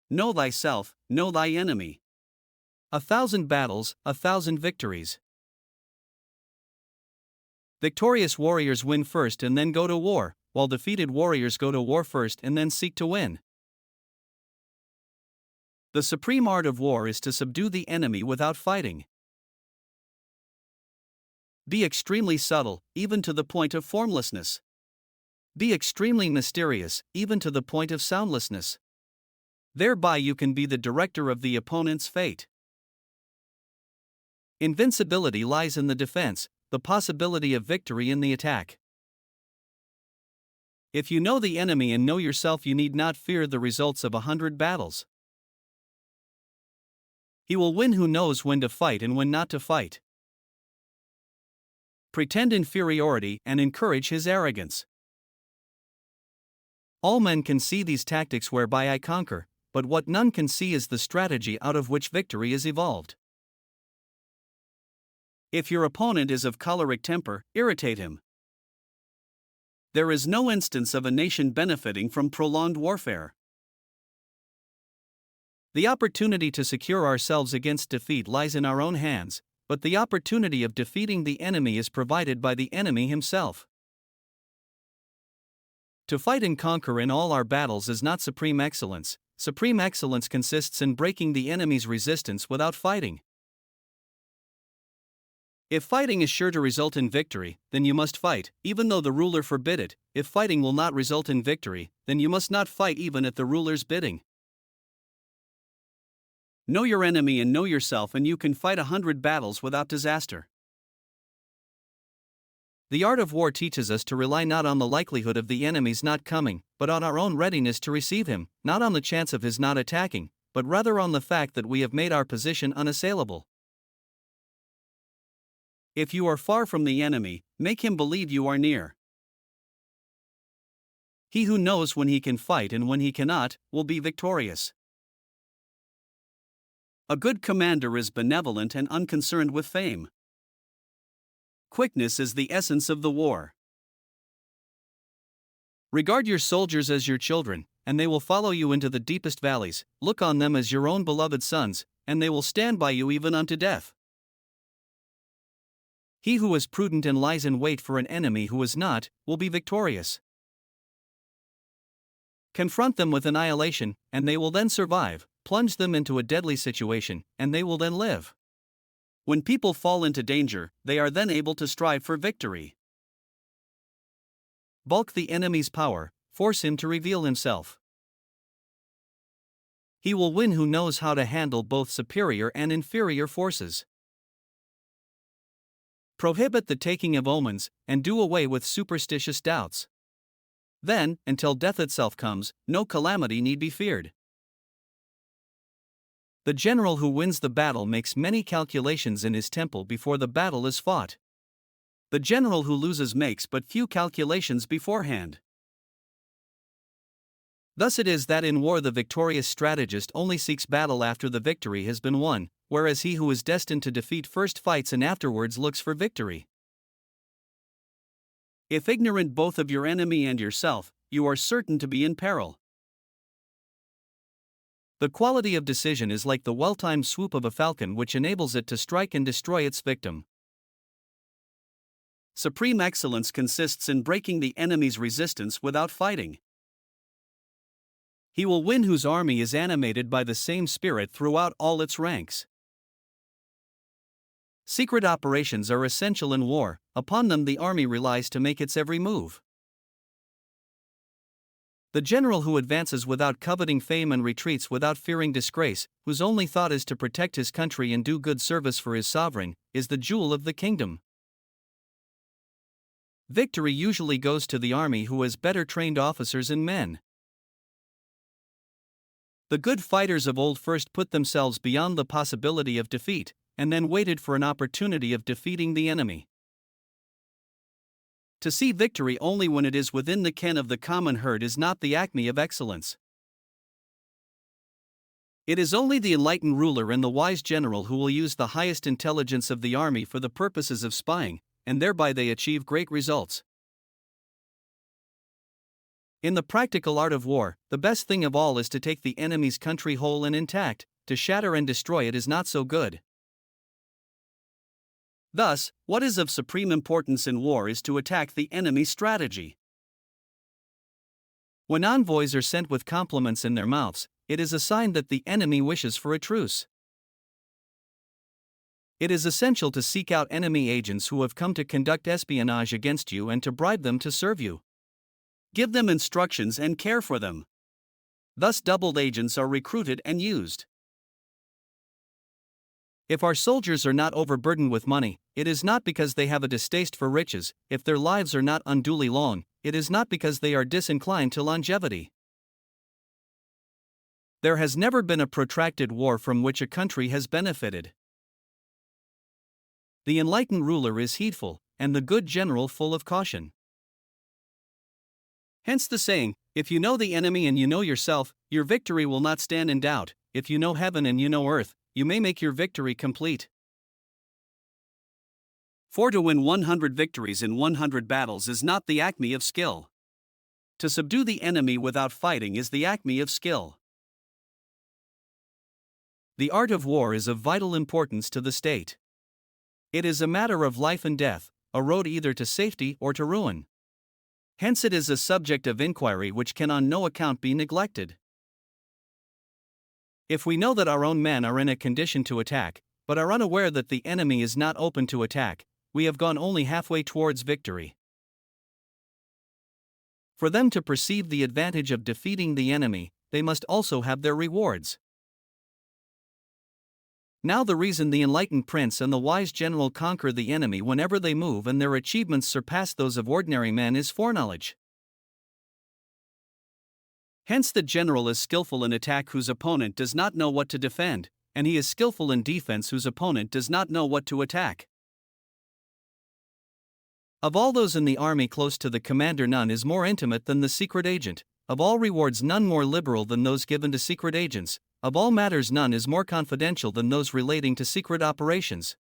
Know thyself, know thy enemy. 1,000 battles, 1,000 victories. Victorious warriors win first and then go to war, while defeated warriors go to war first and then seek to win. The supreme art of war is to subdue the enemy without fighting. Be extremely subtle, even to the point of formlessness. Be extremely mysterious, even to the point of soundlessness. Thereby you can be the director of the opponent's fate. Invincibility lies in the defense, the possibility of victory in the attack. If you know the enemy and know yourself, you need not fear the results of 100 battles. He will win who knows when to fight and when not to fight. Pretend inferiority and encourage his arrogance. All men can see these tactics whereby I conquer, but what none can see is the strategy out of which victory is evolved. If your opponent is of choleric temper, irritate him. There is no instance of a nation benefiting from prolonged warfare. The opportunity to secure ourselves against defeat lies in our own hands, but the opportunity of defeating the enemy is provided by the enemy himself. To fight and conquer in all our battles is not supreme excellence. Supreme excellence consists in breaking the enemy's resistance without fighting. If fighting is sure to result in victory, then you must fight, even though the ruler forbid it. If fighting will not result in victory, then you must not fight even at the ruler's bidding. Know your enemy and know yourself, and you can fight 100 battles without disaster. The art of war teaches us to rely not on the likelihood of the enemy's not coming, but on our own readiness to receive him, not on the chance of his not attacking, but rather on the fact that we have made our position unassailable. If you are far from the enemy, make him believe you are near. He who knows when he can fight and when he cannot, will be victorious. A good commander is benevolent and unconcerned with fame. Quickness is the essence of the war. Regard your soldiers as your children, and they will follow you into the deepest valleys. Look on them as your own beloved sons, and they will stand by you even unto death. He who is prudent and lies in wait for an enemy who is not, will be victorious. Confront them with annihilation, and they will then survive. Plunge them into a deadly situation, and they will then live. When people fall into danger, they are then able to strive for victory. Bulk the enemy's power, force him to reveal himself. He will win who knows how to handle both superior and inferior forces. Prohibit the taking of omens, and do away with superstitious doubts. Then, until death itself comes, no calamity need be feared. The general who wins the battle makes many calculations in his temple before the battle is fought. The general who loses makes but few calculations beforehand. Thus it is that in war the victorious strategist only seeks battle after the victory has been won, whereas he who is destined to defeat first fights and afterwards looks for victory. If ignorant both of your enemy and yourself, you are certain to be in peril. The quality of decision is like the well-timed swoop of a falcon which enables it to strike and destroy its victim. Supreme excellence consists in breaking the enemy's resistance without fighting. He will win whose army is animated by the same spirit throughout all its ranks. Secret operations are essential in war, upon them the army relies to make its every move. The general who advances without coveting fame and retreats without fearing disgrace, whose only thought is to protect his country and do good service for his sovereign, is the jewel of the kingdom. Victory usually goes to the army who has better trained officers and men. The good fighters of old first put themselves beyond the possibility of defeat, and then waited for an opportunity of defeating the enemy. To see victory only when it is within the ken of the common herd is not the acme of excellence. It is only the enlightened ruler and the wise general who will use the highest intelligence of the army for the purposes of spying, and thereby they achieve great results. In the practical art of war, the best thing of all is to take the enemy's country whole and intact. To shatter and destroy it is not so good. Thus, what is of supreme importance in war is to attack the enemy's strategy. When envoys are sent with compliments in their mouths, it is a sign that the enemy wishes for a truce. It is essential to seek out enemy agents who have come to conduct espionage against you and to bribe them to serve you. Give them instructions and care for them. Thus, doubled agents are recruited and used. If our soldiers are not overburdened with money, it is not because they have a distaste for riches. If their lives are not unduly long, it is not because they are disinclined to longevity. There has never been a protracted war from which a country has benefited. The enlightened ruler is heedful, and the good general full of caution. Hence the saying, if you know the enemy and you know yourself, your victory will not stand in doubt. If you know heaven and you know earth, you may make your victory complete. For to win 100 victories in 100 battles is not the acme of skill. To subdue the enemy without fighting is the acme of skill. The art of war is of vital importance to the state. It is a matter of life and death, a road either to safety or to ruin. Hence it is a subject of inquiry which can on no account be neglected. If we know that our own men are in a condition to attack, but are unaware that the enemy is not open to attack, we have gone only halfway towards victory. For them to perceive the advantage of defeating the enemy, they must also have their rewards. Now the reason the enlightened prince and the wise general conquer the enemy whenever they move and their achievements surpass those of ordinary men is foreknowledge. Hence the general is skillful in attack whose opponent does not know what to defend, and he is skillful in defense whose opponent does not know what to attack. Of all those in the army close to the commander, none is more intimate than the secret agent. Of all rewards, none more liberal than those given to secret agents. Of all matters, none is more confidential than those relating to secret operations.